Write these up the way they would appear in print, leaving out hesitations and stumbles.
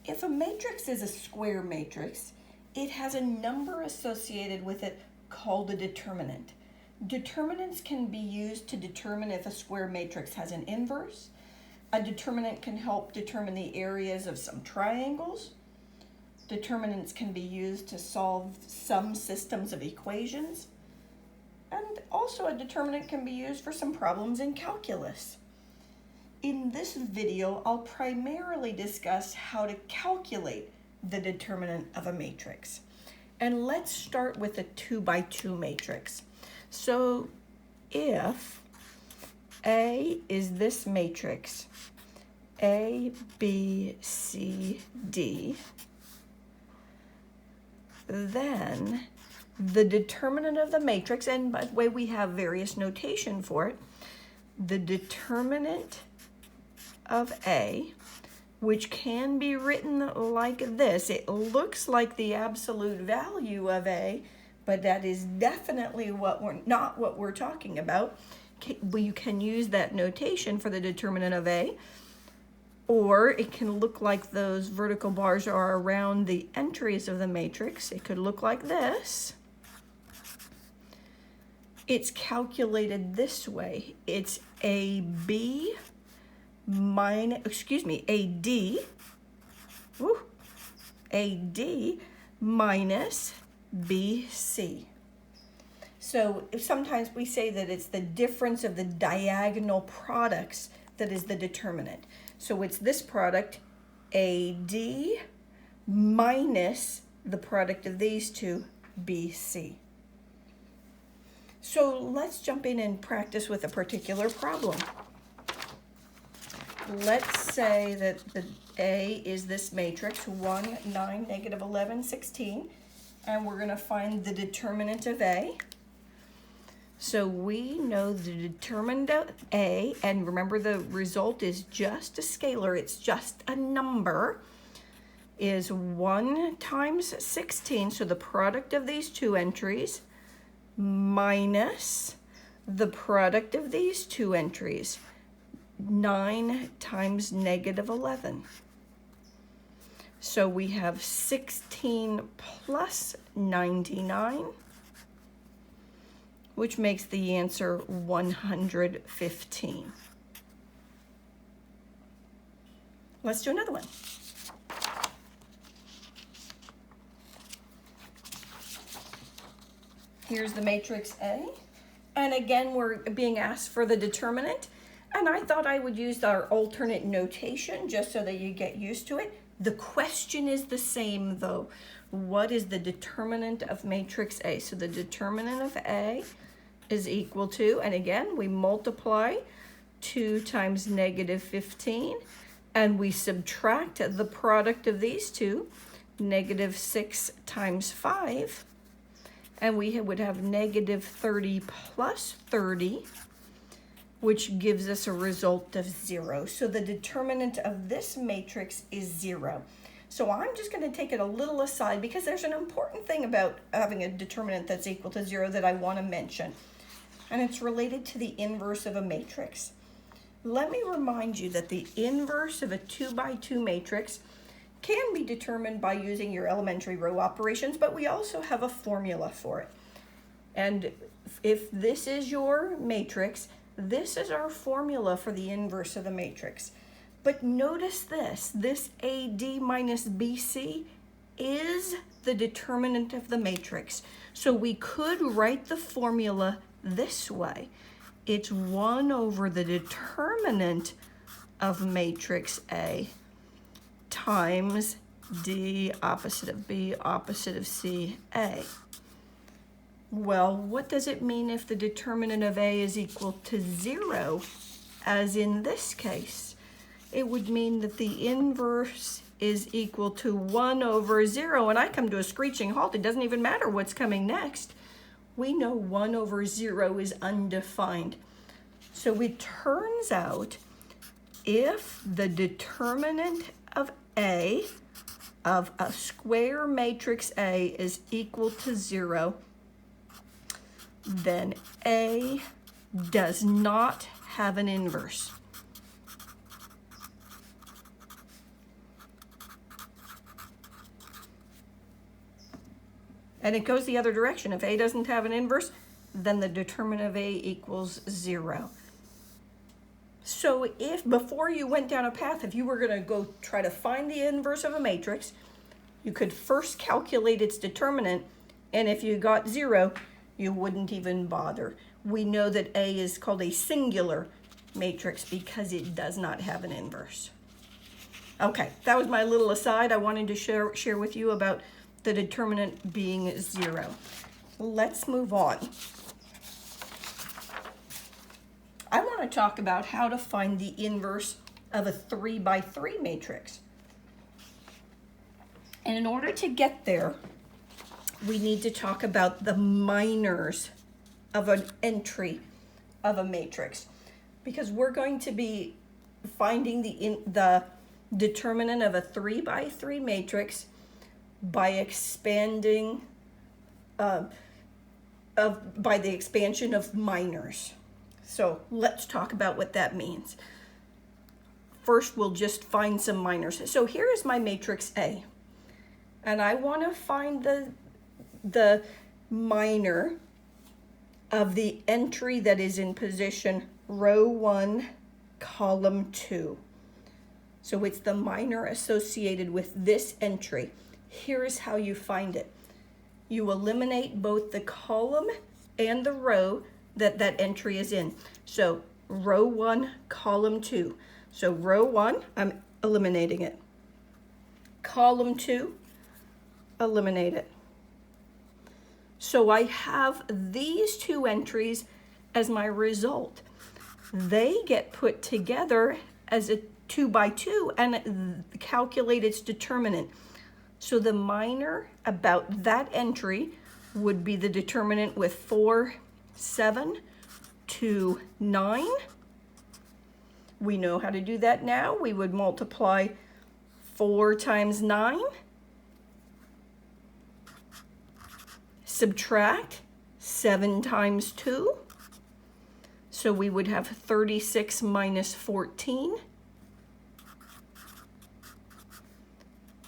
If a matrix is a square matrix, it has a number associated with it called a determinant. Determinants can be used to determine if a square matrix has an inverse. A determinant can help determine the areas of some triangles. Determinants can be used to solve some systems of equations. And also a determinant can be used for some problems in calculus. In this video, I'll primarily discuss how to calculate the determinant of a matrix. And let's start with a 2x2 matrix. So if A is this matrix, A, B, C, D, then the determinant of the matrix, and by the way, we have various notation for it, the determinant of A, which can be written like this. It looks like the absolute value of A, but that is definitely not what we're talking about. You can use that notation for the determinant of A, or it can look like those vertical bars are around the entries of the matrix. It could look like this. It's calculated this way. It's AB minus, AD minus BC. So sometimes we say that it's the difference of the diagonal products that is the determinant. So it's this product, AD minus the product of these two, BC. So let's jump in and practice with a particular problem. Let's say that the A is this matrix, 1, 9, negative 11, 16, and we're going to find the determinant of A. So we know the determinant of A, and remember the result is just a scalar, it's just a number, is 1 times 16, so the product of these two entries, minus the product of these two entries, 9 times negative 11. So we have 16 plus 99, which makes the answer 115. Let's do another one. Here's the matrix A. And again, we're being asked for the determinant. And I thought I would use our alternate notation just so that you get used to it. The question is the same though. What is the determinant of matrix A? So the determinant of A is equal to, and again, we multiply 2 times negative 15, and we subtract the product of these two, negative 6 times 5, and we would have negative 30 plus 30, which gives us a result of 0. So the determinant of this matrix is 0. So I'm just going to take it a little aside because there's an important thing about having a determinant that's equal to 0 that I want to mention. And it's related to the inverse of a matrix. Let me remind you that the inverse of a 2x2 matrix can be determined by using your elementary row operations, but we also have a formula for it. And if this is your matrix, this is our formula for the inverse of the matrix. But notice this AD minus BC is the determinant of the matrix. So we could write the formula this way. It's 1 over the determinant of matrix A times D opposite of B opposite of C A. Well, what does it mean if the determinant of A is equal to 0, as in this case? It would mean that the inverse is equal to 1 over 0, and I come to a screeching halt. It doesn't even matter what's coming next. We know 1 over 0 is undefined. So it turns out if the determinant of A of a square matrix A is equal to 0, then A does not have an inverse. And it goes the other direction. If A doesn't have an inverse, then the determinant of A equals 0. So if before you went down a path, if you were going to go try to find the inverse of a matrix, you could first calculate its determinant, and if you got 0, you wouldn't even bother. We know that A is called a singular matrix because it does not have an inverse. Okay, that was my little aside I wanted to share with you about the determinant being 0. Let's move on. I want to talk about how to find the inverse of a 3 by 3 matrix. And in order to get there, we need to talk about the minors of an entry of a matrix, because we're going to be finding the determinant of a 3 by 3 matrix by expanding by the expansion of minors. So let's talk about what that means. First, we'll just find some minors. So here is my matrix A, and I want to find the minor of the entry that is in position row 1, column 2. So it's the minor associated with this entry. Here is how you find it. You eliminate both the column and the row that entry is in. So row 1, column 2. So row 1, I'm eliminating it. Column 2, eliminate it. So I have these two entries as my result. They get put together as a 2 by 2 and calculate its determinant. So the minor about that entry would be the determinant with 4, 7, 2, 9. We know how to do that now. We would multiply 4 times 9. Subtract 7 times 2. So we would have 36 minus 14,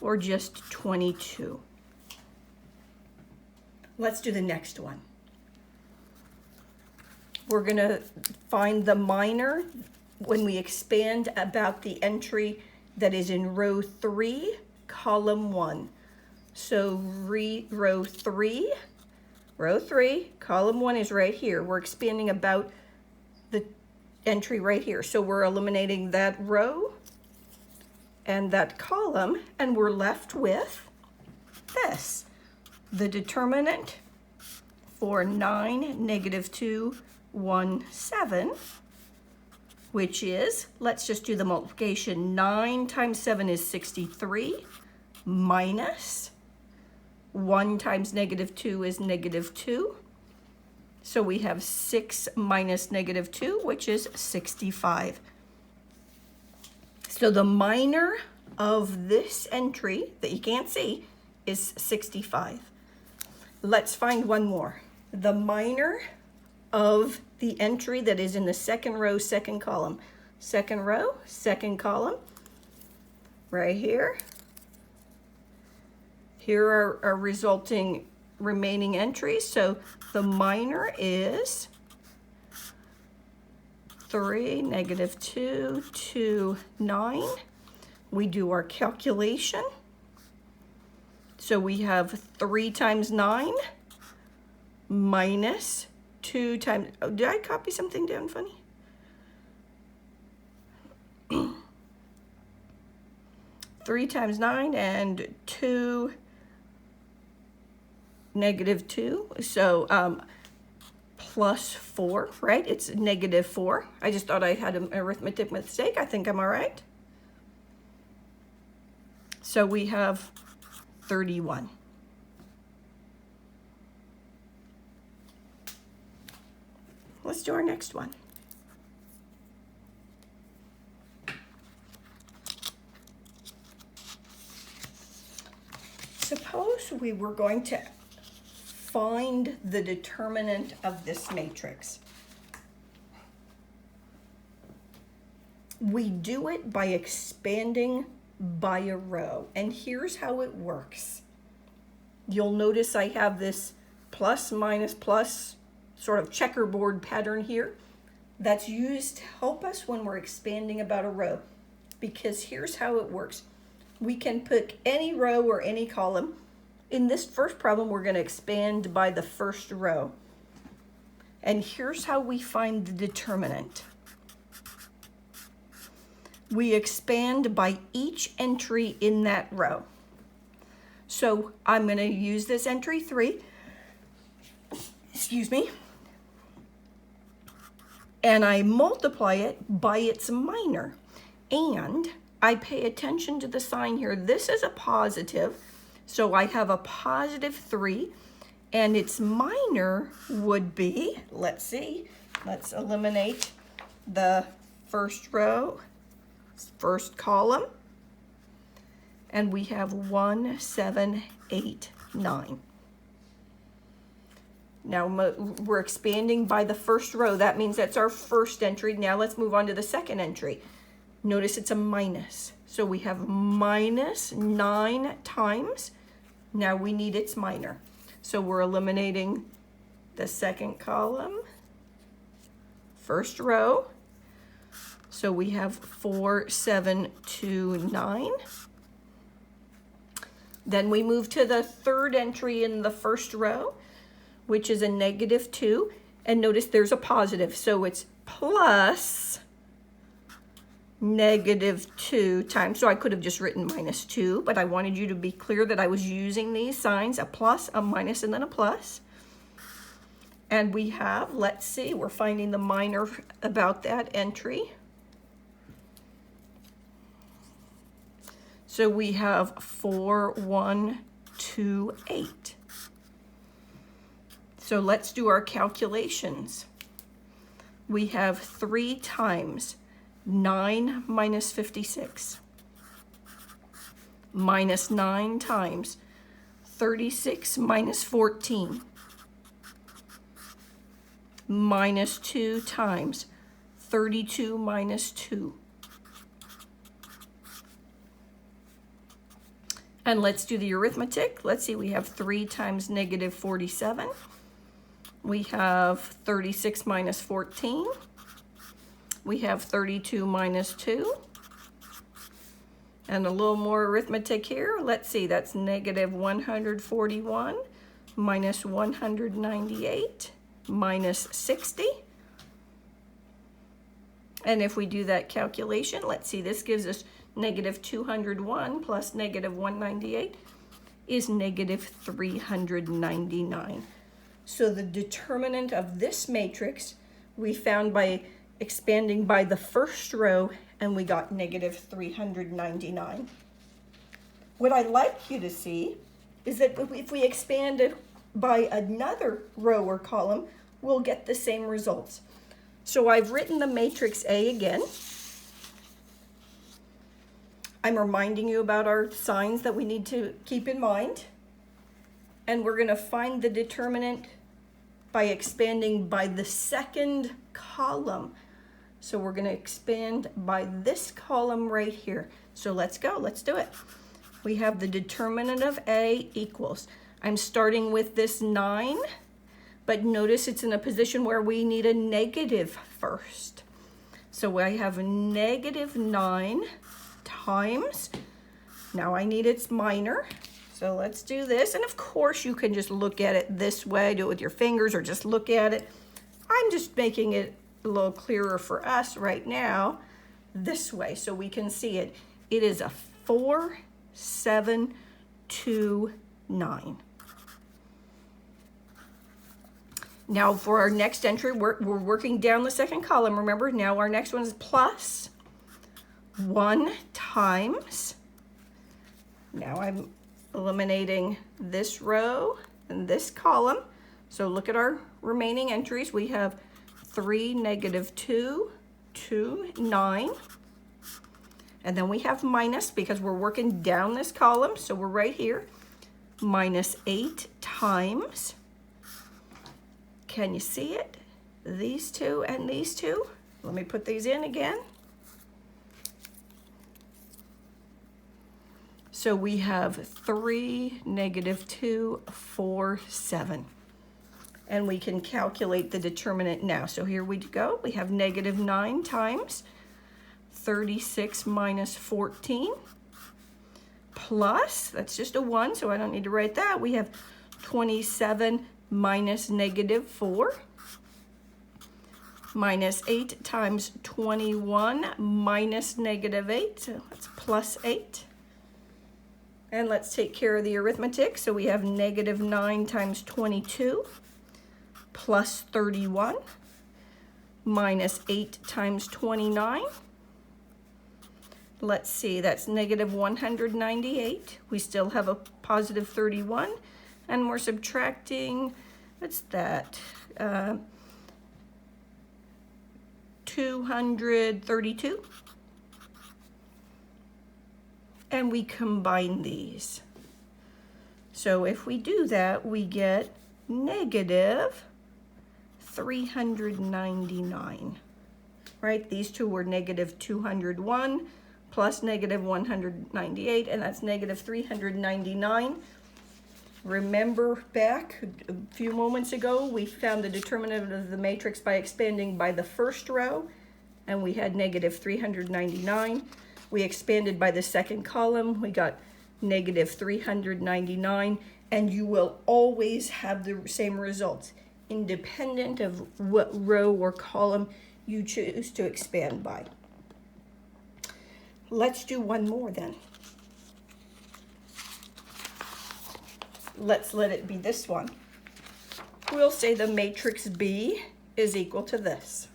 or just 22. Let's do the next one. We're going to find the minor when we expand about the entry that is in row 3, column 1. So row 3, column 1 is right here. We're expanding about the entry right here. So we're eliminating that row and that column, and we're left with this. The determinant for 9, negative 2, 1, 7, which is, let's just do the multiplication. 9 times 7 is 63, minus 1 times negative 2 is negative 2. So we have 6 minus negative 2, which is 65. So the minor of this entry that you can't see is 65. Let's find one more. The minor of the entry that is in the second row, second column. Second row, second column, right here. Here are our resulting remaining entries. So the minor is 3, negative 2, 2, 9. We do our calculation. So we have 3 times 9 minus 2 times, oh, did I copy something down funny? 3 times 9 and 2, negative 2. So plus 4, right? It's negative 4. I just thought I had an arithmetic mistake. I think I'm all right. So we have 31. Let's do our next one. Suppose we were going to find the determinant of this matrix. We do it by expanding by a row, and here's how it works. You'll notice I have this plus, minus, plus sort of checkerboard pattern here. That's used to help us when we're expanding about a row. Because here's how it works. We can pick any row or any column. In this first problem, we're going to expand by the first row. And here's how we find the determinant. We expand by each entry in that row. So I'm going to use this entry 3, excuse me, and I multiply it by its minor. And I pay attention to the sign here. This is a positive, so I have a positive 3, and its minor would be, let's see, let's eliminate the first row, first column, and we have 1, 7, 8, 9. Now we're expanding by the first row. That means that's our first entry. Now let's move on to the second entry. Notice it's a minus. So we have minus 9 times. Now we need its minor. So we're eliminating the second column, first row. So we have 4, 7, 2, 9. Then we move to the third entry in the first row, which is a negative 2. And notice there's a positive. So it's plus negative 2 times. So I could have just written minus 2, but I wanted you to be clear that I was using these signs, a plus, a minus, and then a plus. And we have, let's see, we're finding the minor about that entry. So we have 4, 1, 2, 8. So let's do our calculations. We have 3 times 9 minus 56, minus 9 times 36 minus 14, minus 2 times 32 minus 2. And let's do the arithmetic. Let's see, we have 3 times negative 47. We have 36 minus 14. We have 32 minus 2. And a little more arithmetic here. Let's see, that's negative 141 minus 198 minus 60. And if we do that calculation, let's see, this gives us negative 201 plus negative 198 is negative 399. So the determinant of this matrix we found by expanding by the first row, and we got negative 399. What I'd like you to see is that if we expand it by another row or column, we'll get the same results. So I've written the matrix A again. I'm reminding you about our signs that we need to keep in mind. And we're going to find the determinant by expanding by the second column. So we're going to expand by this column right here. So let's go, let's do it. We have the determinant of A equals, I'm starting with this 9, but notice it's in a position where we need a negative first. So I have a negative 9 times, now I need its minor. So let's do this. And of course you can just look at it this way, do it with your fingers or just look at it. I'm just making it a little clearer for us right now this way so we can see it. It is a 4, 7, 2, 9. Now for our next entry, we're working down the second column. Remember, now our next one is plus 1 times. Now I'm eliminating this row and this column. So look at our remaining entries. We have 3, negative 2, 2, 9. And then we have minus because we're working down this column. So we're right here. Minus 8 times. Can you see it? These two and these two. Let me put these in again. So we have 3, -2, 4, 7. And we can calculate the determinant now. So here we go. We have -9 times 36 minus 14 plus, that's just a 1, so I don't need to write that. We have 27 minus -4 minus 8 times 21 minus -8, so that's plus 8. And let's take care of the arithmetic. So we have -9 times 22 plus 31 minus 8 times 29. Let's see, that's -198. We still have a positive 31, and we're subtracting, what's that? 232. And we combine these. So if we do that, we get -399, right? These two were -201 plus -198, and that's -399. Remember back a few moments ago, we found the determinant of the matrix by expanding by the first row, and we had -399. We expanded by the second column, we got -399, and you will always have the same results, independent of what row or column you choose to expand by. Let's do one more then. Let's let it be this one. We'll say the matrix B is equal to this.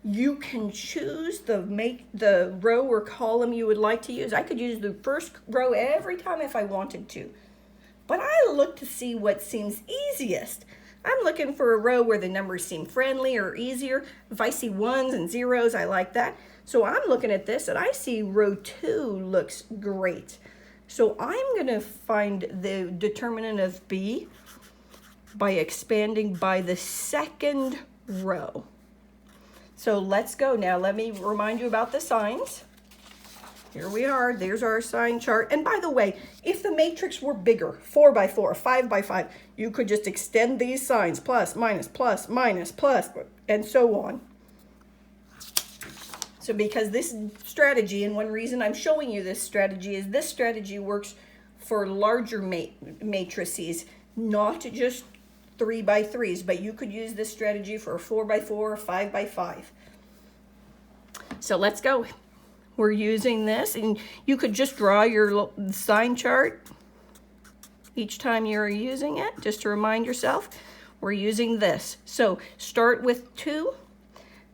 You can choose the row or column you would like to use. I could use the first row every time if I wanted to, but I look to see what seems easiest. I'm looking for a row where the numbers seem friendly or easier. If I see 1s and 0s, I like that. So I'm looking at this and I see row 2 looks great. So I'm going to find the determinant of B by expanding by the second row. So let's go now. Let me remind you about the signs. Here we are. There's our sign chart. And by the way, if the matrix were bigger, 4 by 4, 5 by 5, you could just extend these signs, plus, minus, and so on. So because this strategy, and one reason I'm showing you this strategy is this strategy works for larger matrices, not just 3 by 3s, but you could use this strategy for a 4 by 4 or 5 by 5. So let's go. We're using this, and you could just draw your sign chart each time you're using it, just to remind yourself. We're using this. So start with 2,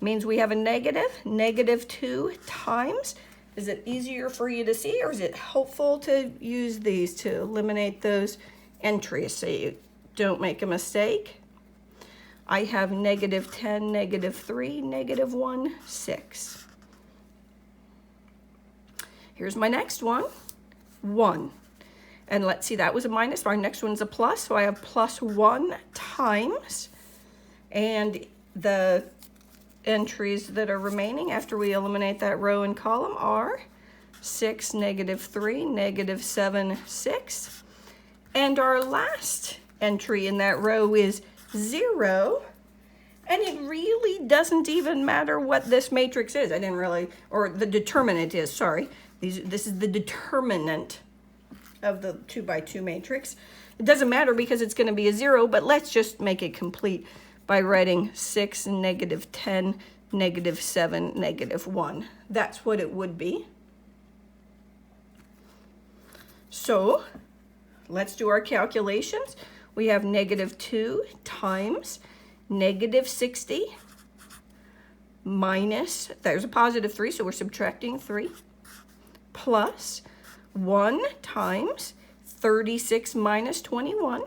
means we have a -2 times. Is it easier for you to see, or is it helpful to use these to eliminate those entries so you don't make a mistake? I have -10, -3, -1, 6. Here's my next one, 1. And let's see, that was a minus. Our next one's a plus, so I have +1 times. And the entries that are remaining after we eliminate that row and column are 6, -3, -7, 6. And our last entry in that row is 0. And it really doesn't even matter what this matrix is. Or the determinant is, sorry. This is the determinant of the 2 by 2 matrix. It doesn't matter because it's going to be a 0, but let's just make it complete by writing 6, -10, -7, -1. That's what it would be. So let's do our calculations. We have -2 times -60 minus, there's a positive 3, so we're subtracting 3, plus 1 times 36 minus 21,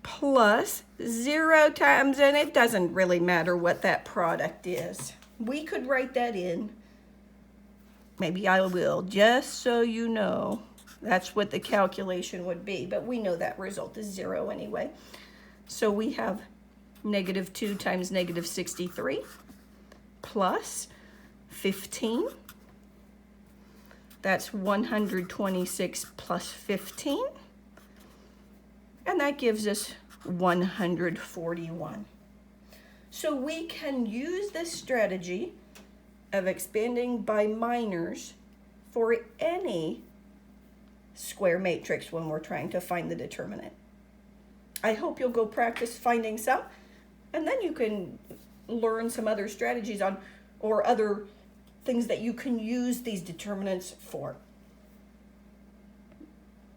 plus 0 times, and it doesn't really matter what that product is. We could write that in. Maybe I will, just so you know. That's what the calculation would be, but we know that result is 0 anyway. So we have -2 times -63 plus 15. That's 126 plus 15. And that gives us 141. So we can use this strategy of expanding by minors for any square matrix when we're trying to find the determinant. I hope you'll go practice finding some, and then you can learn some other strategies on, or other things that you can use these determinants for.